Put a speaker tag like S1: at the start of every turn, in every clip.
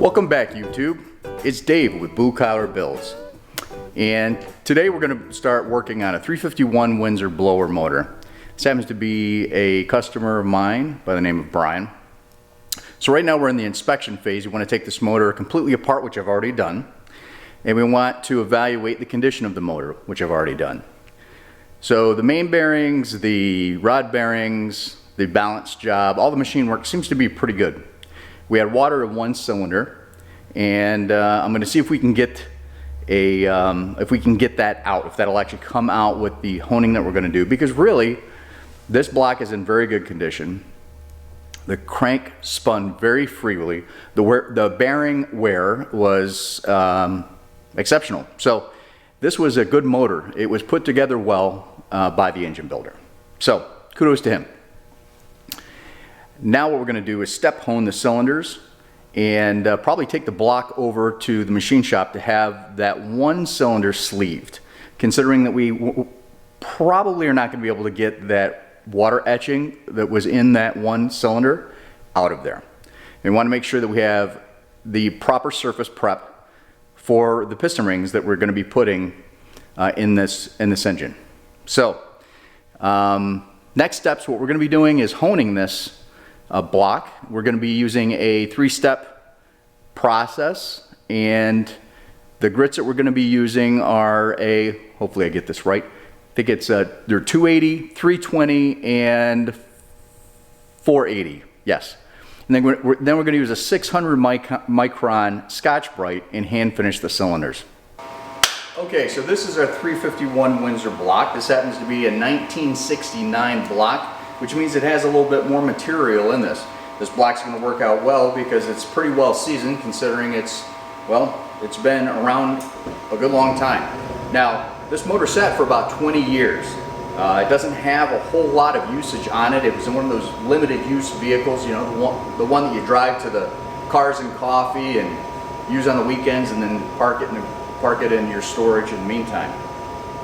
S1: Welcome back, YouTube. It's Dave with Blue Collar Builds, and today we're going to start working on a 351 Windsor blower motor. This happens to be a customer of mine by the name of Brian. So right now we're in the inspection phase. We want to take this motor completely apart, which I've already done, and we want to evaluate the condition of the motor, which I've already done. So the main bearings, the rod bearings, the balance job, all the machine work seems to be pretty good. We had water in one cylinder, and I'm going to see if we can get that out, if that'll actually come out with the honing that we're going to do, because really this block is in very good condition. The crank spun very freely. The bearing wear was exceptional. So this was a good motor. It was put together well by the engine builder. So kudos to him. Now what we're going to do is step hone the cylinders and probably take the block over to the machine shop to have that one cylinder sleeved, considering that we probably are not going to be able to get that water etching that was in that one cylinder out of there. We want to make sure that we have the proper surface prep for the piston rings that we're going to be putting in this engine. So next steps, what we're going to be doing is honing this block. We're going to be using a 3-step process, and the grits that we're going to be using are hopefully I get this right, I think it's they're 280, 320, and 480, yes. And then we're going to use a 600 micron Scotch-Brite and hand finish the cylinders. Okay, so this is our 351 Windsor block. This happens to be a 1969 block, which means it has a little bit more material in this. This block's going to work out well because it's pretty well seasoned, considering it's been around a good long time. Now, this motor sat for about 20 years. It doesn't have a whole lot of usage on it. It was in one of those limited use vehicles, you know, the one that you drive to the Cars and Coffee and use on the weekends, and then park it in your storage in the meantime,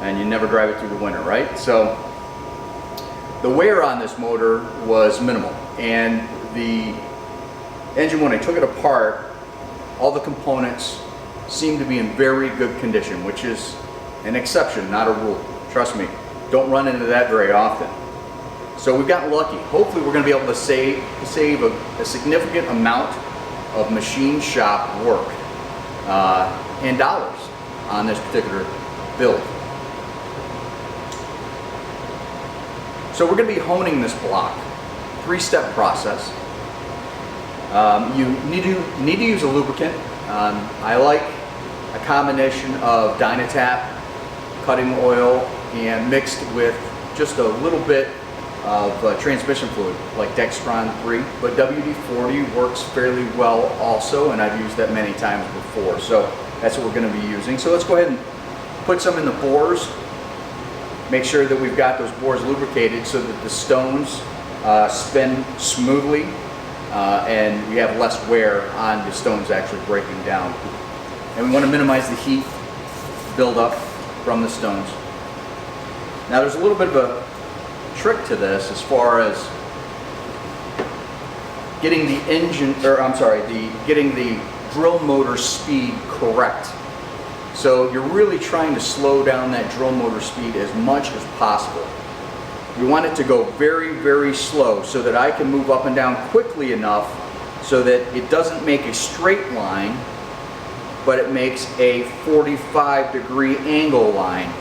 S1: and you never drive it through the winter, right? So the wear on this motor was minimal, and the engine, when I took it apart, all the components seemed to be in very good condition, which is an exception, not a rule. Trust me, don't run into that very often. So we've gotten lucky. Hopefully we're going to be able to save a significant amount of machine shop work and dollars on this particular build. So we're going to be honing this block. 3-step process. You need to use a lubricant. I like a combination of Dynatap, cutting oil, and mixed with just a little bit of transmission fluid, like Dextron 3. But WD-40 works fairly well also, and I've used that many times before. So that's what we're going to be using. So let's go ahead and put some in the bores. Make sure that we've got those bores lubricated so that the stones spin smoothly and we have less wear on the stones actually breaking down. And we want to minimize the heat buildup from the stones. Now there's a little bit of a trick to this as far as getting the getting the drill motor speed correct. So you're really trying to slow down that drill motor speed as much as possible. We want it to go very, very slow so that I can move up and down quickly enough so that it doesn't make a straight line, but it makes a 45-degree angle line.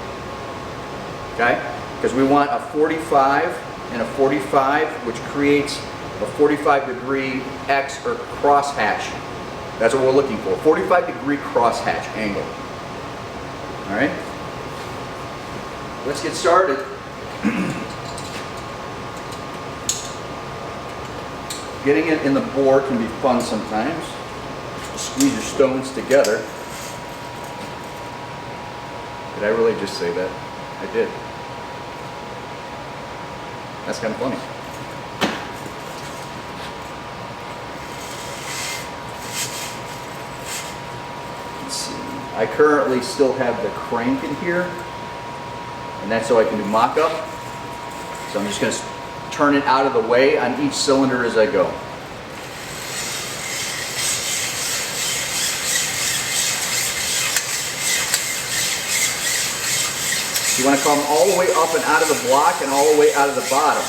S1: Okay? Because we want a 45 and a 45, which creates a 45-degree X or crosshatch. That's what we're looking for, 45-degree crosshatch angle. All right, let's get started. Getting it in the bore can be fun sometimes. Squeeze your stones together. Did I really just say that? I did. That's kind of funny. Let's see. I currently still have the crank in here, and that's so I can do mock-up. So I'm just going to turn it out of the way on each cylinder as I go. You want to come all the way up and out of the block and all the way out of the bottom.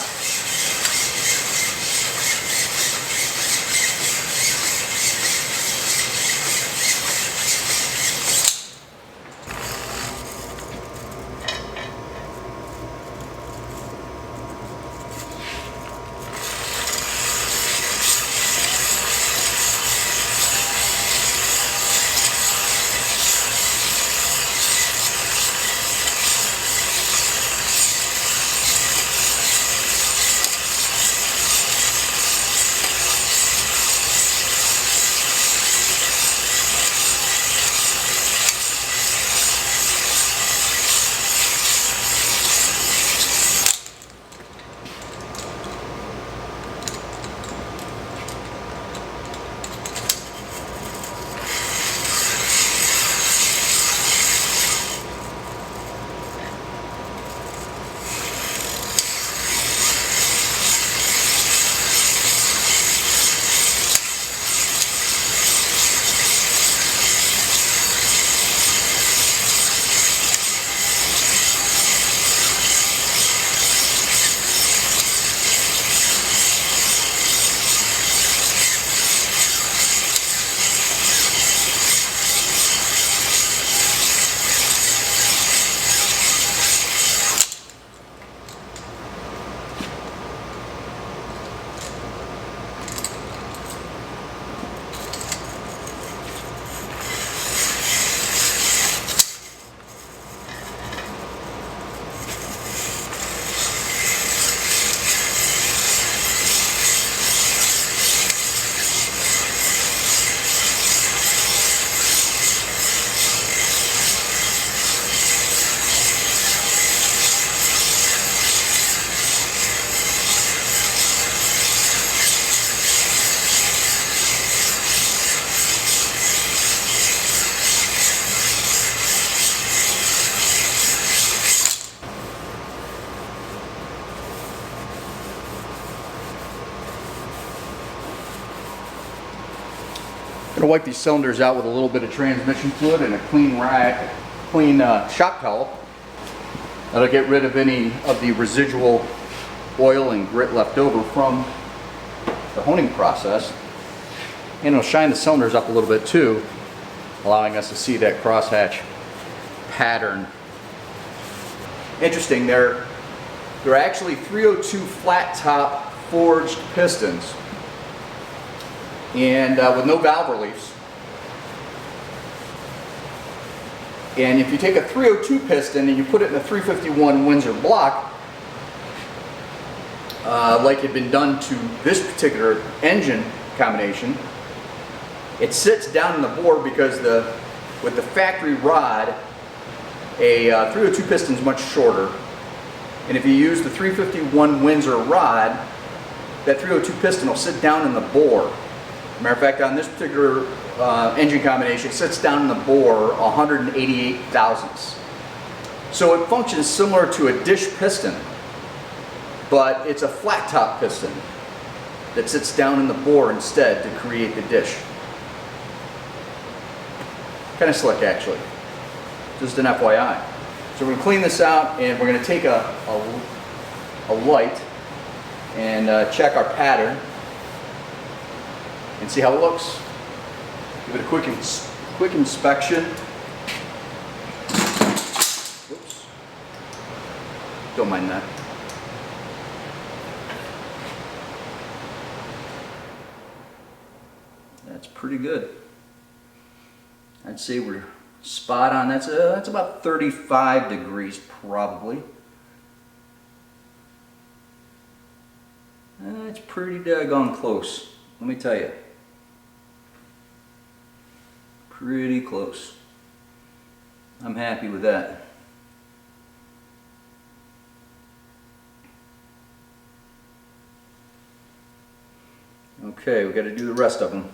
S1: I'm going to wipe these cylinders out with a little bit of transmission fluid and a clean shop towel. That'll get rid of any of the residual oil and grit left over from the honing process. And it'll shine the cylinders up a little bit too, allowing us to see that crosshatch pattern. Interesting, they're actually 302 flat top forged pistons, and with no valve reliefs. And if you take a 302 piston and you put it in a 351 Windsor block, like had been done to this particular engine combination, it sits down in the bore because with the factory rod, a 302 piston is much shorter. And if you use the 351 Windsor rod, that 302 piston will sit down in the bore. Matter of fact, on this particular engine combination, it sits down in the bore 188 thousandths. So it functions similar to a dish piston, but it's a flat top piston that sits down in the bore instead to create the dish. Kind of slick, actually. Just an FYI. So we're going to clean this out, and we're going to take a light and check our pattern and see how it looks. Give it a quick inspection. Whoops. Don't mind that. That's pretty good. I'd say we're spot on. That's about 35 degrees probably. That's pretty daggone close, let me tell you. Pretty close. I'm happy with that. Okay, we got to do the rest of them.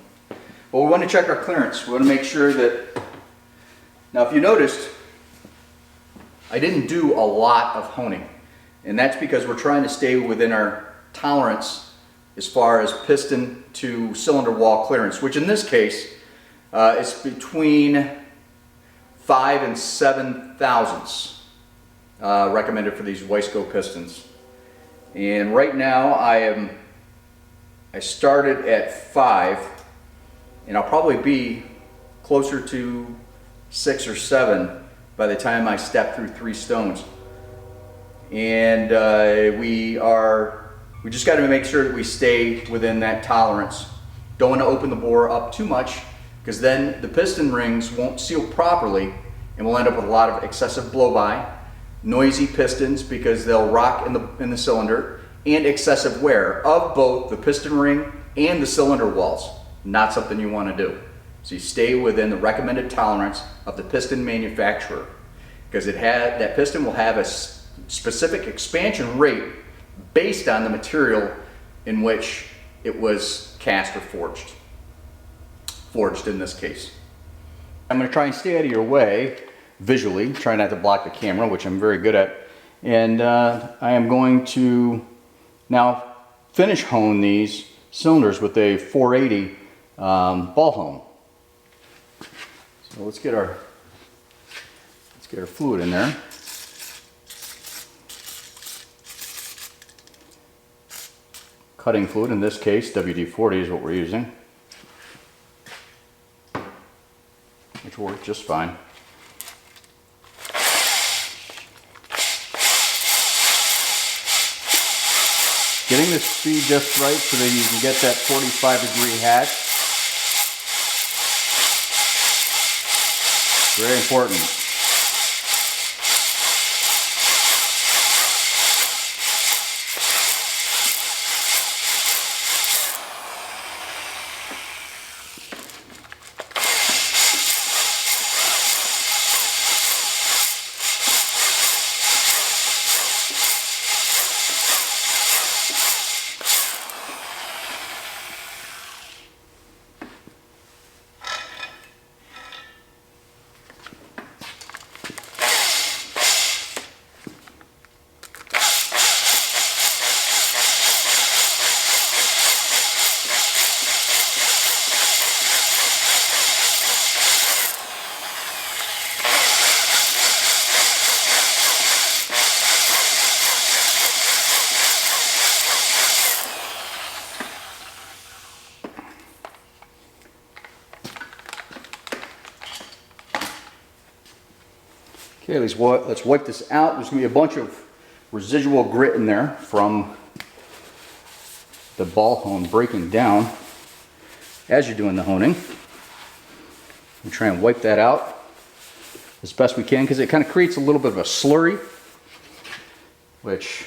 S1: Well, we want to check our clearance. We want to make sure that, now if you noticed, I didn't do a lot of honing, and that's because we're trying to stay within our tolerance as far as piston to cylinder wall clearance, which in this case is between 5 and 7 thousandths. recommended for these Weisco pistons. And right now I started at 5, and I'll probably be closer to 6 or 7 by the time I step through 3 stones. And we just got to make sure that we stay within that tolerance. Don't want to open the bore up too much, because then the piston rings won't seal properly and we'll end up with a lot of excessive blow-by, noisy pistons because they'll rock in the cylinder, and excessive wear of both the piston ring and the cylinder walls. Not something you want to do. So you stay within the recommended tolerance of the piston manufacturer, because that piston will have a specific expansion rate based on the material in which it was cast or forged in this case. I'm going to try and stay out of your way visually, try not to block the camera, which I'm very good at, and I am going to now finish hone these cylinders with a 480 ball hone. So let's get our fluid in there. Cutting fluid, in this case WD-40 is what we're using, which worked just fine. Getting the speed just right so that you can get that 45-degree hatch. Very important. Okay, let's wipe this out. There's going to be a bunch of residual grit in there from the ball hone breaking down as you're doing the honing. We try and wipe that out as best we can, because it kind of creates a little bit of a slurry, which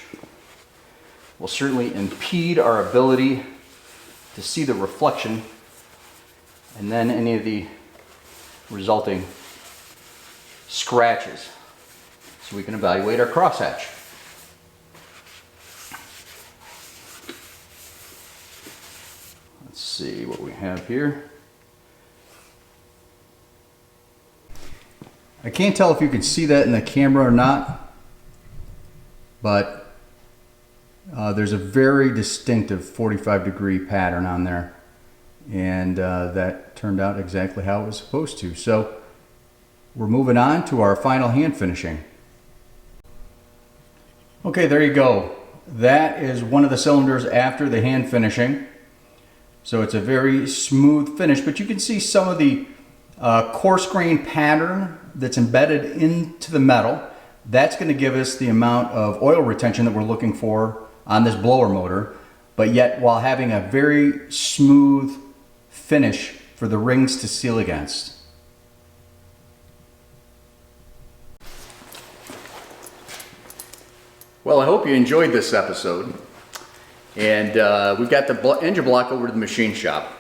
S1: will certainly impede our ability to see the reflection and then any of the resulting scratches, so we can evaluate our crosshatch. Let's see what we have here. I can't tell if you can see that in the camera or not, but there's a very distinctive 45-degree pattern on there, and that turned out exactly how it was supposed to. So we're moving on to our final hand finishing. Okay, there you go. That is one of the cylinders after the hand finishing. So it's a very smooth finish, but you can see some of the coarse grain pattern that's embedded into the metal. That's going to give us the amount of oil retention that we're looking for on this blower motor, but yet while having a very smooth finish for the rings to seal against. Well, I hope you enjoyed this episode, and we've got the engine block over to the machine shop.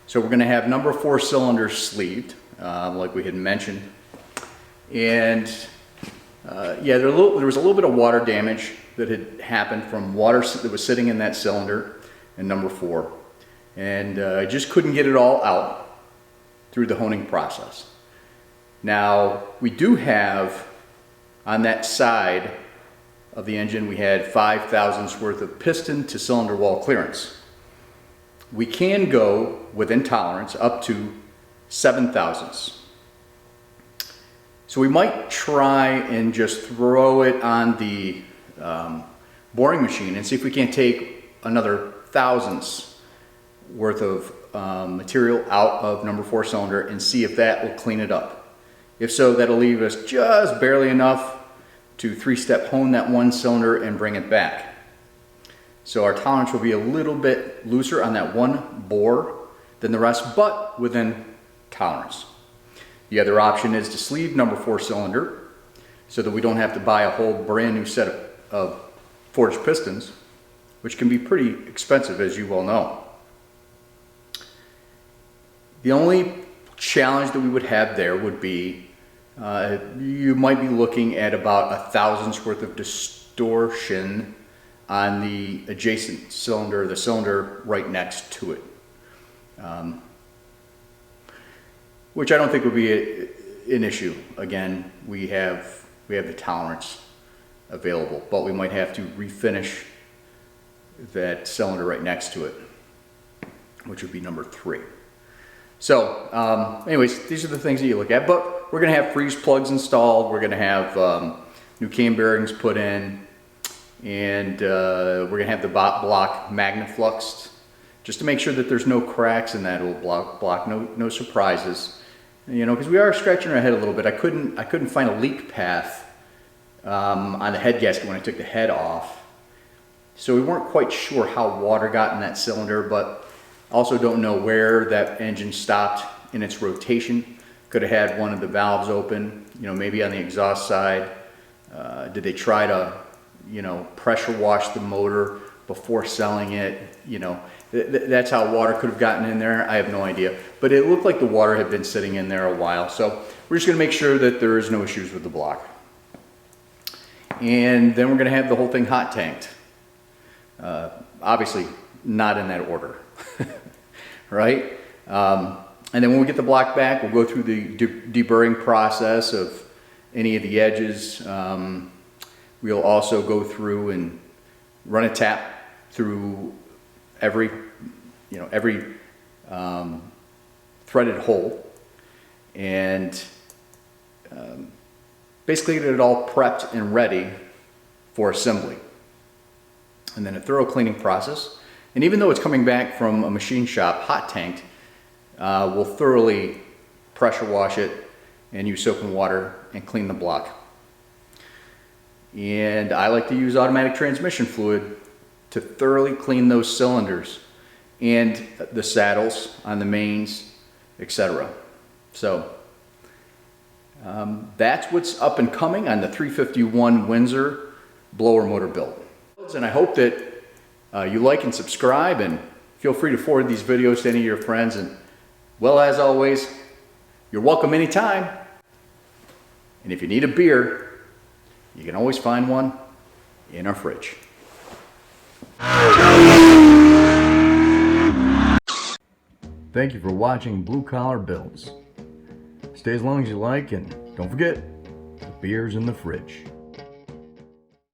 S1: So we're going to have number 4 cylinders sleeved, like we had mentioned, and yeah, there was a little bit of water damage that had happened from water that was sitting in that cylinder in number 4, and I just couldn't get it all out through the honing process. Now, we do have on that side of the engine, we had 5 thousandths worth of piston to cylinder wall clearance. We can go within tolerance up to 7 thousandths. So we might try and just throw it on the boring machine and see if we can't take another thousandths worth of material out of number 4 cylinder and see if that will clean it up. If so, that'll leave us just barely enough to 3-step hone that 1 cylinder and bring it back. So our tolerance will be a little bit looser on that 1 bore than the rest, but within tolerance. The other option is to sleeve number 4 cylinder so that we don't have to buy a whole brand new set of forged pistons, which can be pretty expensive, as you well know. The only challenge that we would have there would be you might be looking at about 1,000ths worth of distortion on the adjacent cylinder, the cylinder right next to it. Which I don't think would be an issue. Again, we have the tolerance available, but we might have to refinish that cylinder right next to it, which would be number 3. So anyways, these are the things that you look at, but we're going to have freeze plugs installed. We're going to have new cam bearings put in, and we're going to have the block magnafluxed just to make sure that there's no cracks in that old block, no surprises. You know, because we are scratching our head a little bit. I couldn't find a leak path on the head gasket when I took the head off. So we weren't quite sure how water got in that cylinder, but also don't know where that engine stopped in its rotation. Could have had one of the valves open, you know, maybe on the exhaust side. Did they try to, you know, pressure wash the motor before selling it? You know, that's how water could have gotten in there. I have no idea. But it looked like the water had been sitting in there a while. So we're just going to make sure that there is no issues with the block. And then we're going to have the whole thing hot tanked. Obviously, not in that order. Right? And then when we get the block back, we'll go through the deburring process of any of the edges. We'll also go through and run a tap through every threaded hole, and basically get it all prepped and ready for assembly. And then a thorough cleaning process. And even though it's coming back from a machine shop hot tanked, we'll thoroughly pressure wash it and use soap and water and clean the block. And I like to use automatic transmission fluid to thoroughly clean those cylinders and the saddles on the mains, etc. So that's what's up and coming on the 351 Windsor blower motor build. And I hope that you like and subscribe, and feel free to forward these videos to any of your friends. And well, as always, you're welcome anytime. And if you need a beer, you can always find one in our fridge. Thank you for watching Blue Collar Builds. Stay as long as you like, and don't forget, the beer's in the fridge.